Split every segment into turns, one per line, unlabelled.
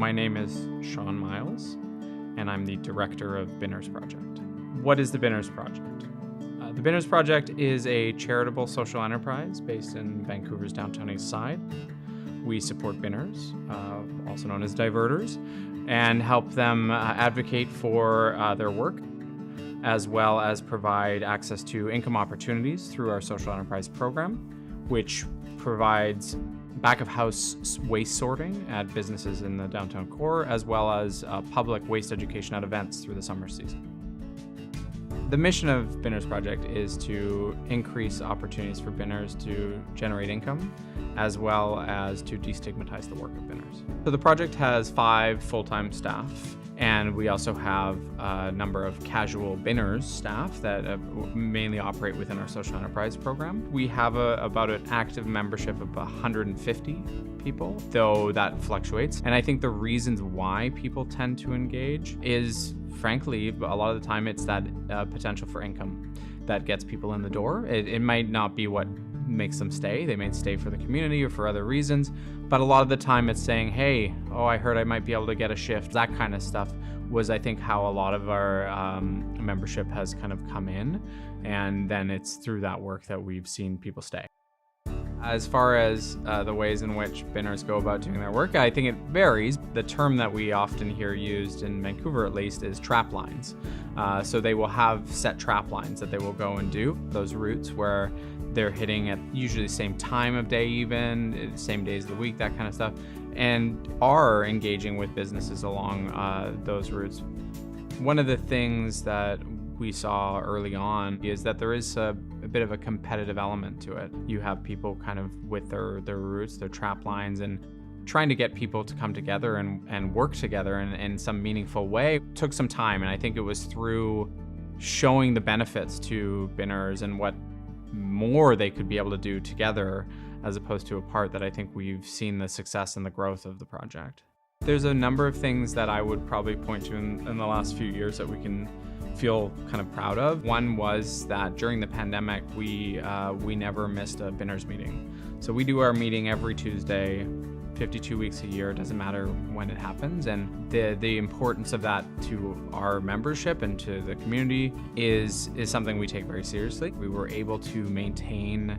My name is Sean Miles, and I'm the director of Binners Project. What is the Binners Project? The Binners Project is a charitable social enterprise based in Vancouver's downtown east side. We support Binners, also known as Diverters, and help them advocate for their work, as well as provide access to income opportunities through our social enterprise program, which provides back-of-house waste sorting at businesses in the downtown core, as well as public waste education at events through the summer season. The mission of Binners Project is to increase opportunities for Binners to generate income, as well as to destigmatize the work of Binners. So the project has 5 full-time staff, and we also have a number of casual Binners staff that mainly operate within our social enterprise program. We have about an active membership of 150 people, though that fluctuates. And I think the reasons why people tend to engage is, frankly, a lot of the time it's that potential for income that gets people in the door. It might not be what makes them stay. They may stay for the community or for other reasons, but a lot of the time it's saying, hey, I heard I might be able to get a shift. That kind of stuff was, I think, how a lot of our membership has kind of come in, and then it's through that work that we've seen people stay. As far as the ways in which Binners go about doing their work, I think it varies. The term that we often hear used in Vancouver, at least, is trap lines. So they will have set trap lines that they will go and do, those routes where they're hitting at usually the same time of day, even same days of the week, that kind of stuff, and are engaging with businesses along those routes. One of the things that we saw early on is that there is a bit of a competitive element to it. You have people kind of with their routes, their trap lines, and trying to get people to come together and work together in some meaningful way took some time. And I think it was through showing the benefits to Binners and what more they could be able to do together as opposed to apart that I think we've seen the success and the growth of the project. There's a number of things that I would probably point to in the last few years that we can feel kind of proud of. One was that during the pandemic, we never missed a Binners meeting. So we do our meeting every Tuesday, 52 weeks a year. It doesn't matter when it happens. And the importance of that to our membership and to the community is something we take very seriously. We were able to maintain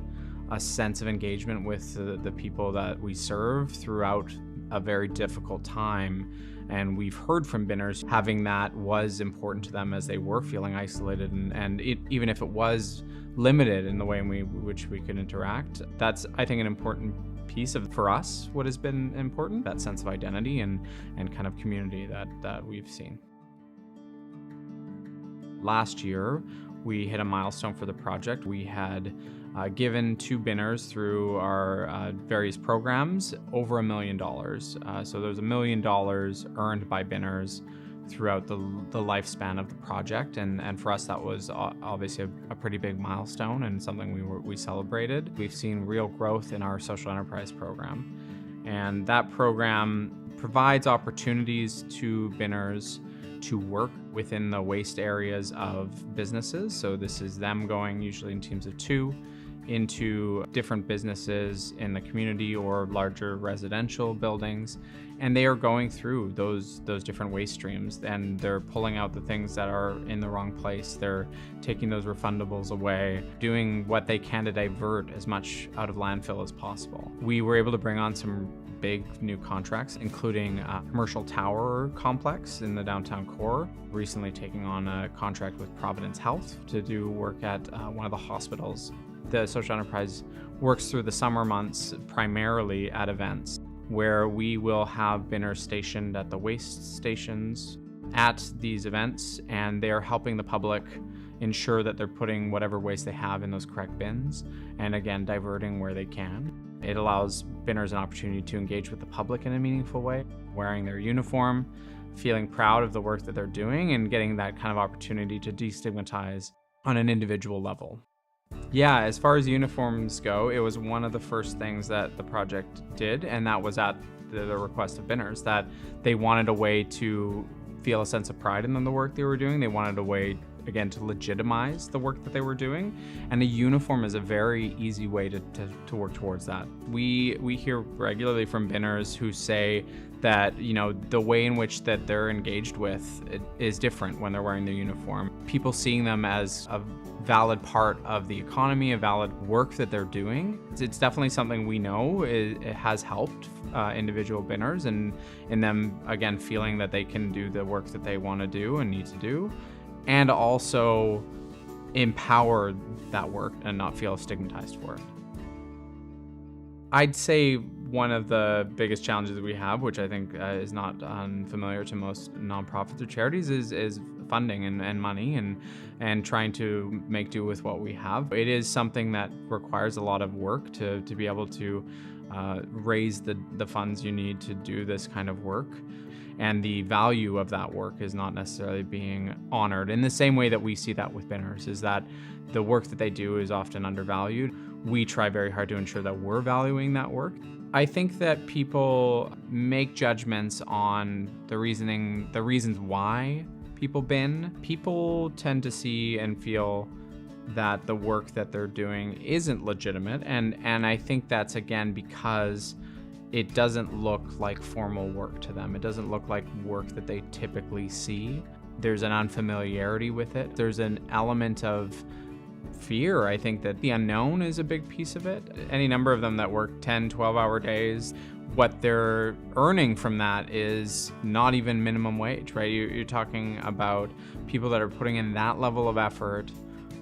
a sense of engagement with the people that we serve throughout a very difficult time. And we've heard from Binners having that was important to them as they were feeling isolated, and even if it was limited in the way in which we could interact. That's, I think, an important piece of, for us, what has been important, that sense of identity and kind of community that we've seen. Last year, we hit a milestone for the project. We had given to Binners through our various programs over $1 million. So there's $1 million earned by Binners throughout the lifespan of the project, and for us that was obviously a pretty big milestone and something we celebrated. We've seen real growth in our social enterprise program, and that program provides opportunities to Binners to work within the waste areas of businesses. So this is them going usually in teams of 2 into different businesses in the community or larger residential buildings, and they are going through those different waste streams, and they're pulling out the things that are in the wrong place. They're taking those refundables away, doing what they can to divert as much out of landfill as possible. We were able to bring on some big new contracts, including a commercial tower complex in the downtown core, recently taking on a contract with Providence Health to do work at one of the hospitals. The social enterprise works through the summer months primarily at events where we will have Binners stationed at the waste stations at these events, and they are helping the public ensure that they're putting whatever waste they have in those correct bins, and again, diverting where they can. It allows Binners an opportunity to engage with the public in a meaningful way, wearing their uniform, feeling proud of the work that they're doing, and getting that kind of opportunity to destigmatize on an individual level. Yeah, as far as uniforms go, it was one of the first things that the project did, and that was at the request of Binners, that they wanted a way to feel a sense of pride in the work they were doing. They wanted a way, again, to legitimize the work that they were doing, and a uniform is a very easy way to work towards that. We hear regularly from Binners who say that, the way in which that they're engaged with is different when they're wearing their uniform. People seeing them as a valid part of the economy, a valid work that they're doing. It's definitely something we know it has helped individual binners and in them, again, feeling that they can do the work that they want to do and need to do, and also empower that work and not feel stigmatized for it. I'd say one of the biggest challenges we have, which I think is not unfamiliar to most nonprofits or charities, is funding and money and trying to make do with what we have. It is something that requires a lot of work to be able to raise the funds you need to do this kind of work. And the value of that work is not necessarily being honored in the same way that we see that with binners, is that the work that they do is often undervalued. We try very hard to ensure that we're valuing that work. I think that people make judgments on the reasons why people bin. People tend to see and feel that the work that they're doing isn't legitimate. And I think that's, again, because it doesn't look like formal work to them. It doesn't look like work that they typically see. There's an unfamiliarity with it. There's an element of fear. I think that the unknown is a big piece of it. Any number of them that work 10, 12-hour days, what they're earning from that is not even minimum wage, right? You're talking about people that are putting in that level of effort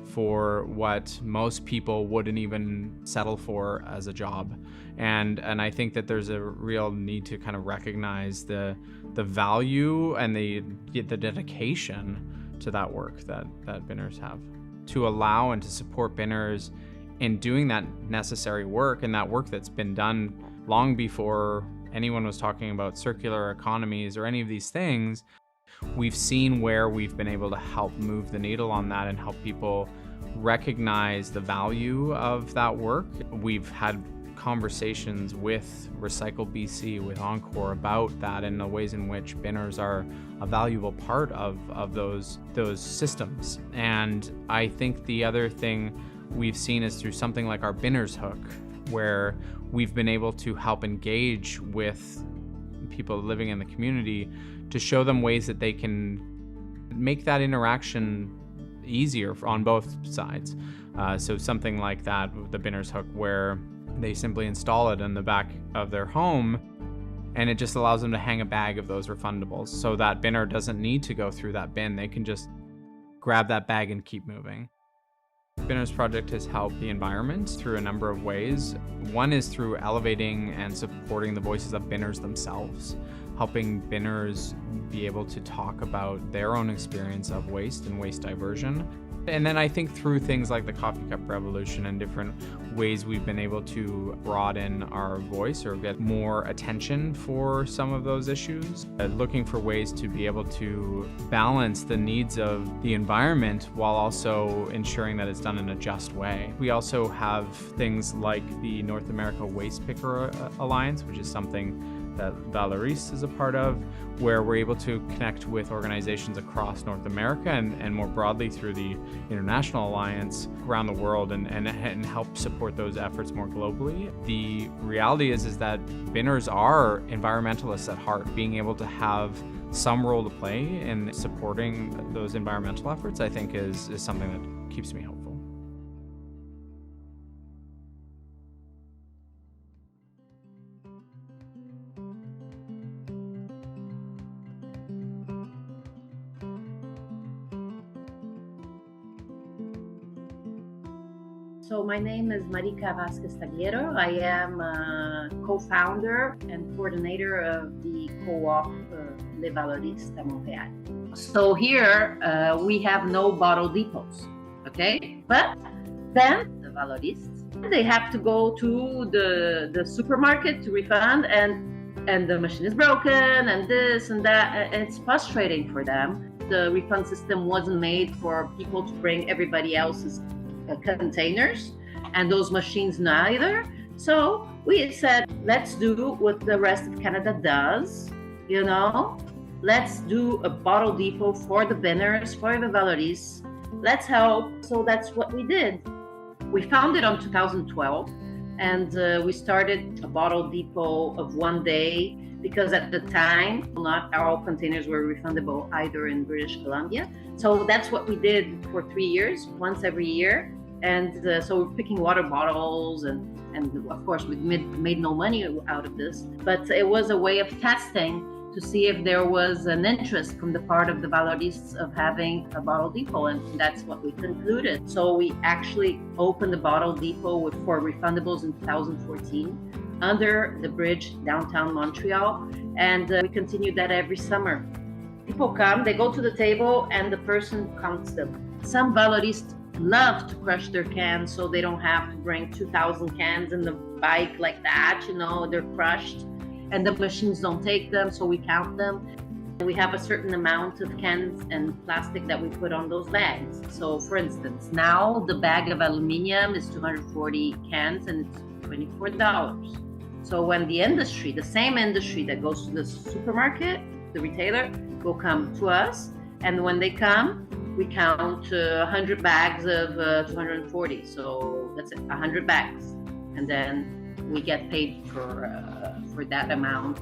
for what most people wouldn't even settle for as a job. And I think that there's a real need to kind of recognize the value and the dedication to that work that binners have. To allow and to support binners in doing that necessary work, and that work that's been done long before anyone was talking about circular economies or any of these things. We've seen where we've been able to help move the needle on that and help people recognize the value of that work. We've had conversations with Recycle BC, with Encore, about that and the ways in which binners are a valuable part of those systems. And I think the other thing we've seen is through something like our Binners Hook, where we've been able to help engage with people living in the community to show them ways that they can make that interaction easier on both sides. So something like that, the Binners Hook, where they simply install it in the back of their home, and it just allows them to hang a bag of those refundables, so that binner doesn't need to go through that bin. They can just grab that bag and keep moving. Binners Project has helped the environment through a number of ways. One is through elevating and supporting the voices of binners themselves, helping binners be able to talk about their own experience of waste and waste diversion. And then I think through things like the coffee cup revolution and different ways we've been able to broaden our voice or get more attention for some of those issues, looking for ways to be able to balance the needs of the environment while also ensuring that it's done in a just way. We also have things like the North America Waste Picker Alliance, which is something that Valoris is a part of, where we're able to connect with organizations across North America and more broadly through the International Alliance around the world and help support those efforts more globally. The reality is that binners are environmentalists at heart. Being able to have some role to play in supporting those environmental efforts, I think, is something that keeps me hopeful.
So my name is Marica Vasquez Tagliero. I am a co-founder and coordinator of the co-op Les Valoristes à Montréal. So here we have no bottle depots, okay? But then the Valoristes, they have to go to the supermarket to refund, and the machine is broken and this and that, and it's frustrating for them. The refund system wasn't made for people to bring everybody else's containers, and those machines neither. So we said, let's do what the rest of Canada does, let's do a bottle depot for the binners, for the Valoristes. Let's help. So that's what we did. We founded in 2012, and we started a bottle depot of one day because at the time, not all containers were refundable either in British Columbia. So that's what we did for 3 years, once every year. And so we're picking water bottles and of course we made no money out of this, but it was a way of testing to see if there was an interest from the part of the valoristas of having a bottle depot, and that's what we concluded. So we actually opened the bottle depot for refundables in 2014 under the bridge downtown Montreal, and we continued that every summer. People come, they go to the table, and the person counts them. Some valoristas love to crush their cans so they don't have to bring 2,000 cans in the bike like that, they're crushed. And the machines don't take them, so we count them. We have a certain amount of cans and plastic that we put on those bags. So for instance, now the bag of aluminum is 240 cans and it's $24. So when the same industry that goes to the supermarket, the retailer, will come to us, and when they come, we count 100 bags of 240. So that's it, 100 bags. And then we get paid for that amount.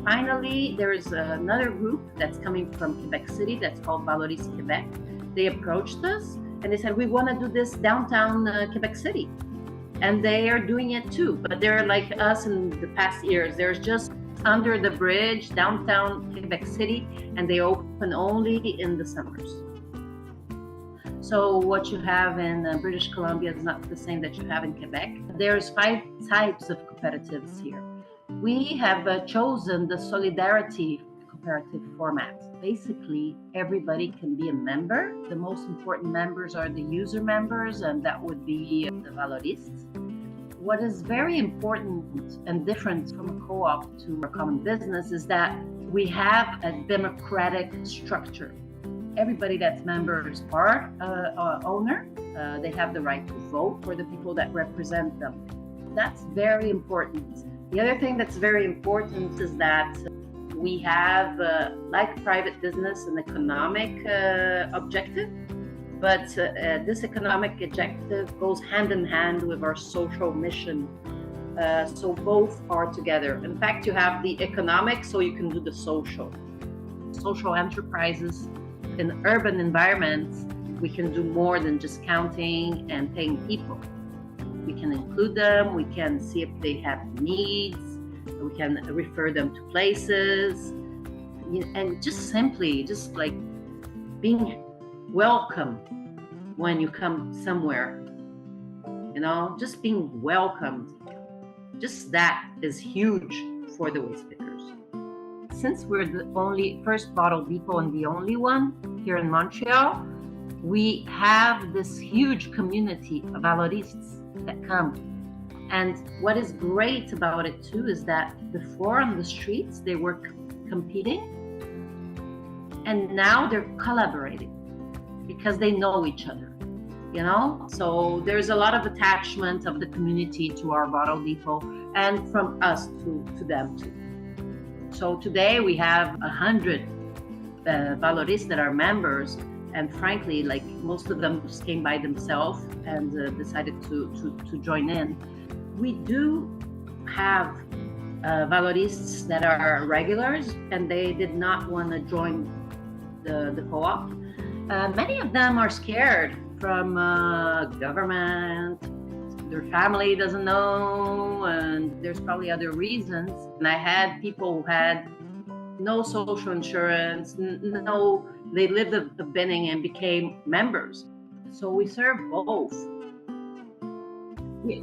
Finally, there's another group that's coming from Quebec City that's called Valoris Quebec. They approached us and they said, we want to do this downtown Quebec City. And they are doing it too, but they're like us in the past years. They're just under the bridge, downtown Quebec City, and they open only in the summers. So what you have in British Columbia is not the same that you have in Quebec. There's 5 types of cooperatives here. We have chosen the solidarity cooperative format. Basically, everybody can be a member. The most important members are the user members, and that would be the valoristas. What is very important and different from a co-op to a common business is that we have a democratic structure. Everybody that's member is part owner. They have the right to vote for the people that represent them. That's very important. The other thing that's very important is that we have, like private business, an economic objective, but this economic objective goes hand in hand with our social mission. So both are together. In fact, you have the economic, so you can do the social. Social enterprises in urban environments, we can do more than just counting and paying people. We can include them, we can see if they have needs, we can refer them to places, and just simply, just like being welcome when you come somewhere, just being welcomed. Just that is huge for the waste pickers. Since we're the only first bottle depot and the only one here in Montreal, we have this huge community of valoristas that come. And what is great about it too is that before on the streets they were competing, and now they're collaborating because they know each other. So there's a lot of attachment of the community to our bottle depot and from us to them too. So today we have 100 valoristas that are members, and frankly, like most of them just came by themselves and decided to join in. We do have valoristas that are regulars, and they did not want to join the co-op. Many of them are scared from government. Their family doesn't know, and there's probably other reasons. And I had people who had no social insurance, they lived the binning and became members. So we serve both.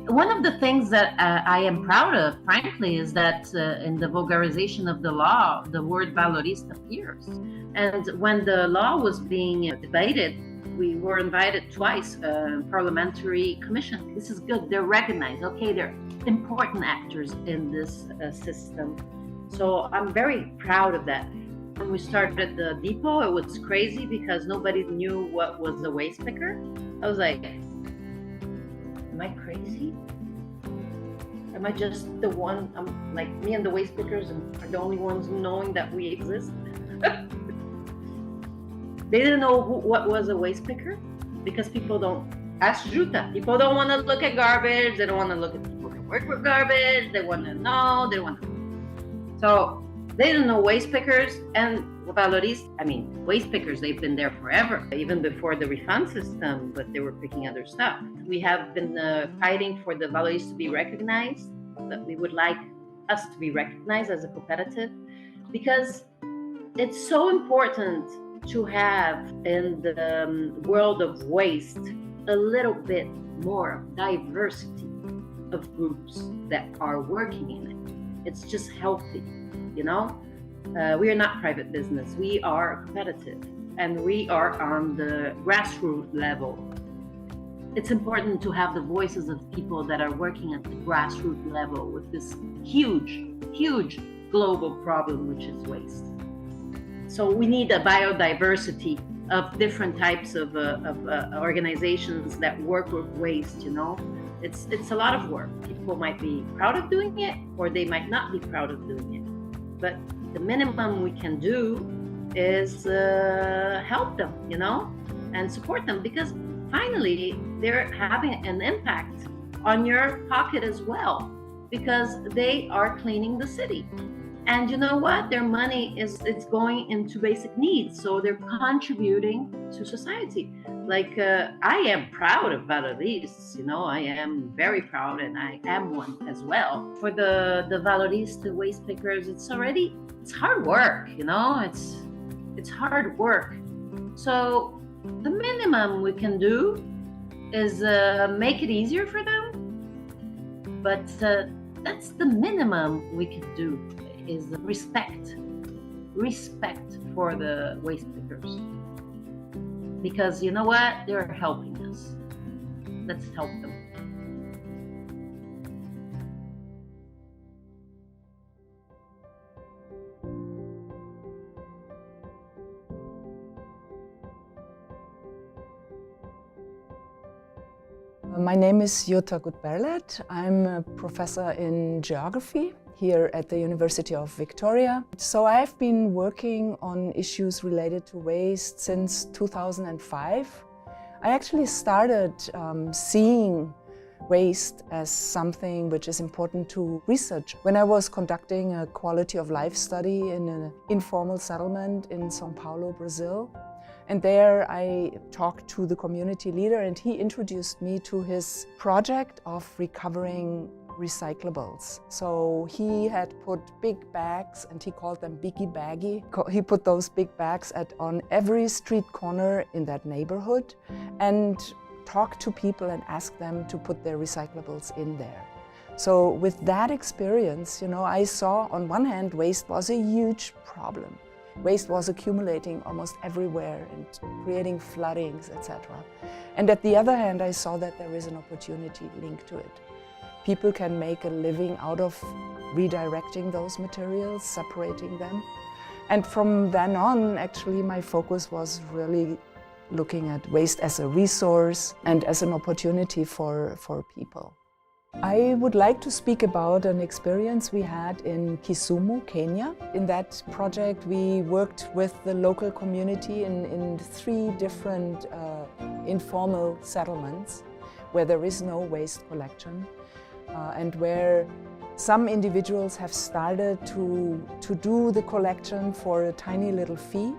One of the things that I am proud of, frankly, is that in the vulgarization of the law, the word valorista appears. And when the law was being debated, we were invited twice, parliamentary commission. This is good. They're recognized. Okay, they're important actors in this system. So I'm very proud of that. When we started the depot, it was crazy because nobody knew what was a waste picker. I was like, am I crazy? Am I just the one? I'm like, me and the waste pickers are the only ones knowing that we exist. They didn't know what was a waste picker because people don't ask Juta. People don't want to look at garbage. They don't want to look at people that work with garbage. They want to know. They want to. So They don't know waste pickers and valoristas. I mean, waste pickers, they've been there forever, even before the refund system, but they were picking other stuff. We have been fighting for the valoristas to be recognized, but we would like us to be recognized as a cooperative, because it's so important to have in the world of waste a little bit more diversity of groups that are working in it. It's just healthy, you know? We are not private business. We are competitive, and we are on the grassroots level. It's important to have the voices of people that are working at the grassroots level with this huge, huge global problem, which is waste. So we need a biodiversity of different types of organizations that work with waste, you know? It's a lot of work. People might be proud of doing it, or they might not be proud of doing it. But the minimum we can do is help them, you know, and support them, because finally they're having an impact on your pocket as well, because they are cleaning the city. And you know what? Their money it's going into basic needs, so they're contributing to society. Like I am proud of valoristas, you know, I am very proud, and I am one as well. For the valoristas, the waste pickers, it's hard work, you know, it's hard work. So the minimum we can do is make it easier for them, but that's the minimum we can do, is respect for the waste pickers, because you know what, they're helping us. Let's help them.
My name is Jutta Gutberlet. I'm a professor in geography here at the University of Victoria. So I've been working on issues related to waste since 2005. I actually started seeing waste as something which is important to research when I was conducting a quality of life study in an informal settlement in São Paulo, Brazil. And there I talked to the community leader, and he introduced me to his project of recovering recyclables. So he had put big bags, and he called them Biggie Baggy. He put those big bags on every street corner in that neighborhood and talked to people and asked them to put their recyclables in there. So with that experience, you know, I saw on one hand waste was a huge problem. Waste was accumulating almost everywhere and creating floodings, etc. And at the other hand, I saw that there is an opportunity linked to it. People can make a living out of redirecting those materials, separating them. And from then on, actually, my focus was really looking at waste as a resource and as an opportunity for people. I would like to speak about an experience we had in Kisumu, Kenya. In that project, we worked with the local community in 3 different informal settlements where there is no waste collection and where some individuals have started to do the collection for a tiny little fee,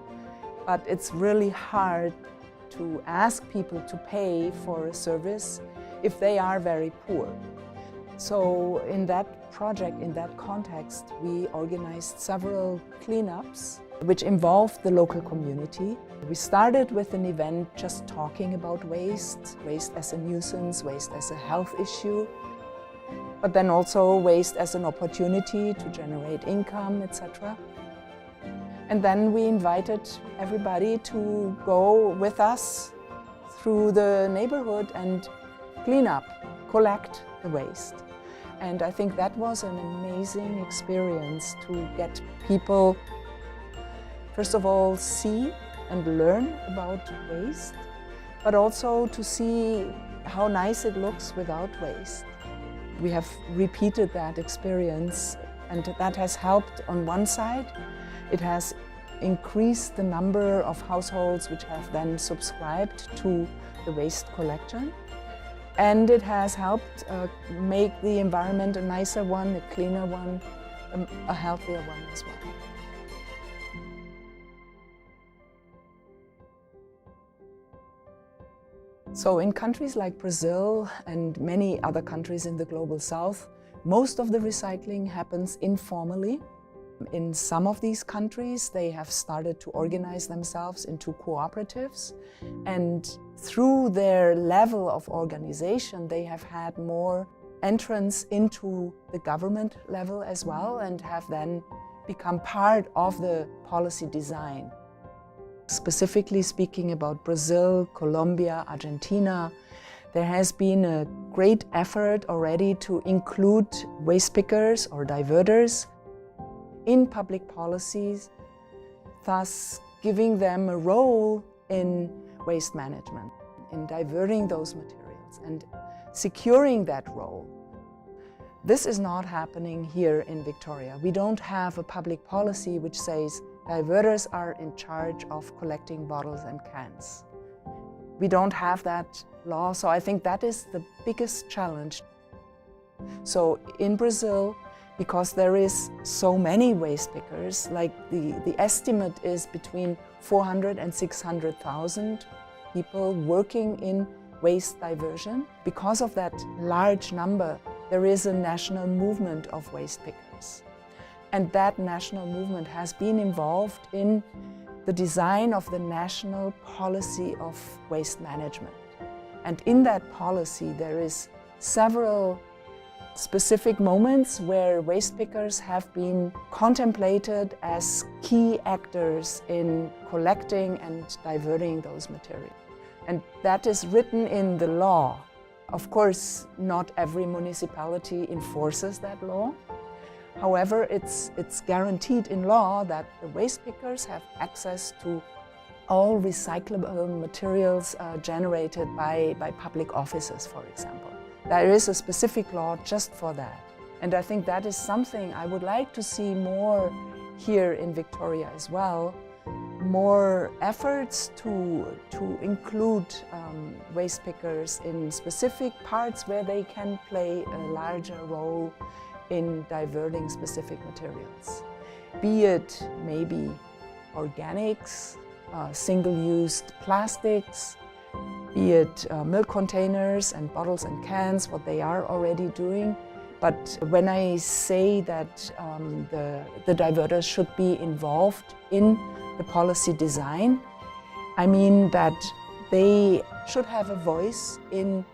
but it's really hard to ask people to pay for a service if they are very poor. So in that project, in that context, we organized several cleanups which involved the local community. We started with an event just talking about waste as a nuisance, waste as a health issue, but then also waste as an opportunity to generate income, etc. And then we invited everybody to go with us through the neighborhood and clean up, collect the waste. And I think that was an amazing experience to get people, first of all, see and learn about waste, but also to see how nice it looks without waste. We have repeated that experience, and that has helped on one side. It has increased the number of households which have then subscribed to the waste collection. And it has helped make the environment a nicer one, a cleaner one, a healthier one as well. So in countries like Brazil and many other countries in the global south, most of the recycling happens informally. In some of these countries, they have started to organize themselves into cooperatives, and through their level of organization, they have had more entrance into the government level as well, and have then become part of the policy design. Specifically speaking about Brazil, Colombia, Argentina, there has been a great effort already to include waste pickers or diverters in public policies, thus giving them a role in waste management, in diverting those materials and securing that role. This is not happening here in Victoria. We don't have a public policy which says diverters are in charge of collecting bottles and cans. We don't have that law, so I think that is the biggest challenge. So in Brazil, because there is so many waste pickers, like the estimate is between 400 and 600,000 people working in waste diversion. Because of that large number, there is a national movement of waste pickers. And that national movement has been involved in the design of the national policy of waste management. And in that policy, there is several specific moments where waste pickers have been contemplated as key actors in collecting and diverting those materials. And that is written in the law. Of course, not every municipality enforces that law. However, it's guaranteed in law that the waste pickers have access to all recyclable materials generated by public offices, for example. There is a specific law just for that. And I think that is something I would like to see more here in Victoria as well. More efforts to include waste pickers in specific parts where they can play a larger role in diverting specific materials. Be it maybe organics, single-use plastics, be it milk containers and bottles and cans, what they are already doing. But when I say that the diverters should be involved in the policy design, I mean that they should have a voice in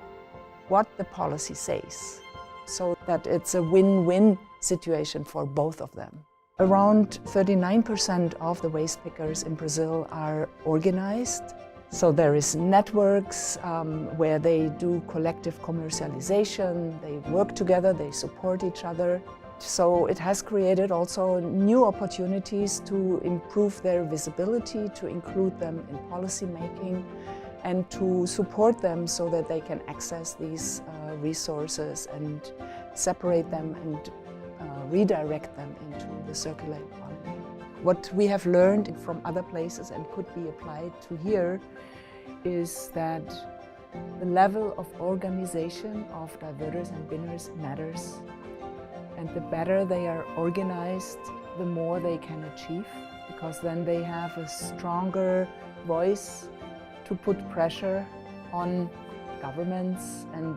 what the policy says, so that it's a win-win situation for both of them. Around 39% of the waste pickers in Brazil are organized. So there is networks where they do collective commercialization, they work together, they support each other. So it has created also new opportunities to improve their visibility, to include them in policy making, and to support them so that they can access these resources and separate them and redirect them into the circular economy. What we have learned from other places and could be applied to here is that the level of organization of diverters and binners matters. And the better they are organized, the more they can achieve, because then they have a stronger voice to put pressure on governments, and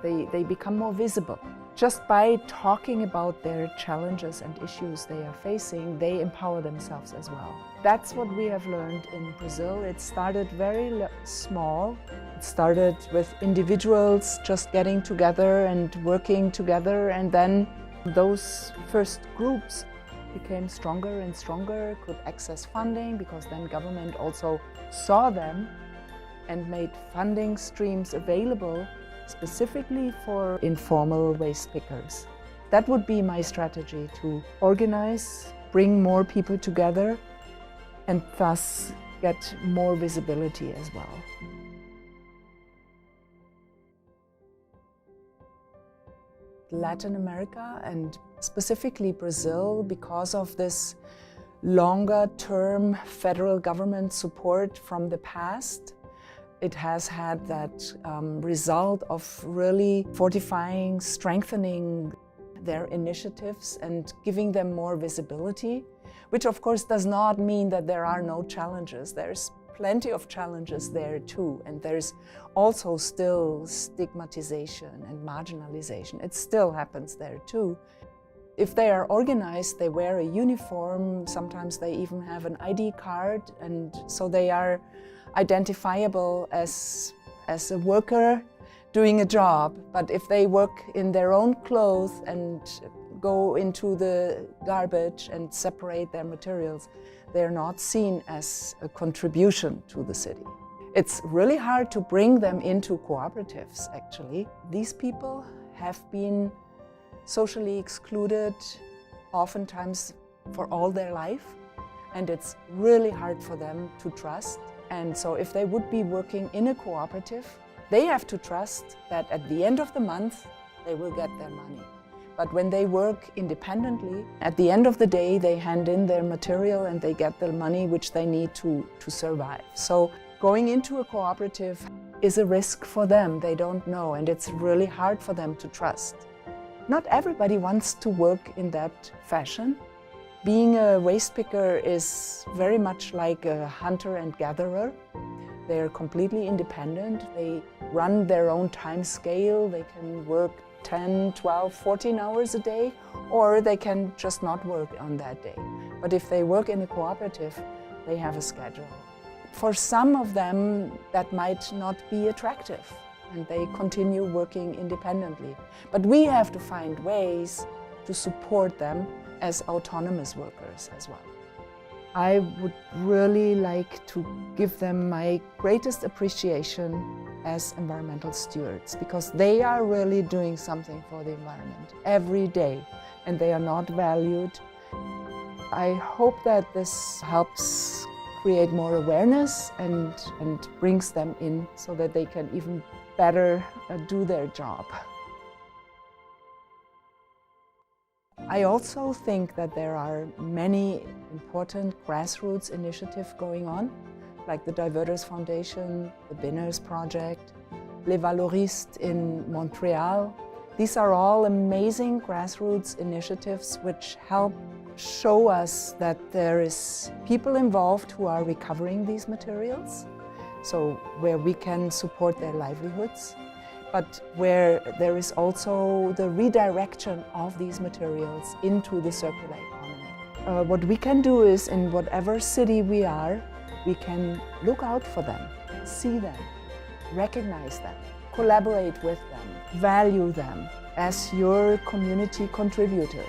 they become more visible. Just by talking about their challenges and issues they are facing, they empower themselves as well. That's what we have learned in Brazil. It started very small. It started with individuals just getting together and working together, and then those first groups became stronger and stronger, could access funding, because then government also saw them and made funding streams available specifically for informal waste pickers. That would be my strategy, to organize, bring more people together, and thus get more visibility as well. Latin America, and specifically Brazil, because of this longer-term federal government support from the past, it has had that result of really fortifying, strengthening their initiatives and giving them more visibility, which of course does not mean that there are no challenges. There's plenty of challenges there too, and there's also still stigmatization and marginalization. It still happens there too. If they are organized, they wear a uniform, sometimes they even have an ID card, and so they are identifiable as a worker doing a job. But if they work in their own clothes and go into the garbage and separate their materials, they're not seen as a contribution to the city. It's really hard to bring them into cooperatives, actually. These people have been socially excluded, oftentimes for all their life, and it's really hard for them to trust. And so if they would be working in a cooperative, they have to trust that at the end of the month, they will get their money. But when they work independently, at the end of the day, they hand in their material and they get the money which they need to survive. So going into a cooperative is a risk for them. They don't know, and it's really hard for them to trust. Not everybody wants to work in that fashion. Being a waste picker is very much like a hunter and gatherer. They're completely independent. They run their own time scale. They can work 10, 12, 14 hours a day, or they can just not work on that day. But if they work in a cooperative, they have a schedule. For some of them, that might not be attractive, and they continue working independently. But we have to find ways to support them as autonomous workers as well. I would really like to give them my greatest appreciation as environmental stewards, because they are really doing something for the environment every day, and they are not valued. I hope that this helps create more awareness and brings them in so that they can even better do their job. I also think that there are many important grassroots initiatives going on, like the Diverters Foundation, the Binners Project, Les Valoristes in Montreal. These are all amazing grassroots initiatives which help show us that there is people involved who are recovering these materials, so where we can support their livelihoods, but where there is also the redirection of these materials into the circular economy. What we can do is, in whatever city we are, we can look out for them, see them, recognize them, collaborate with them, value them as your community contributor.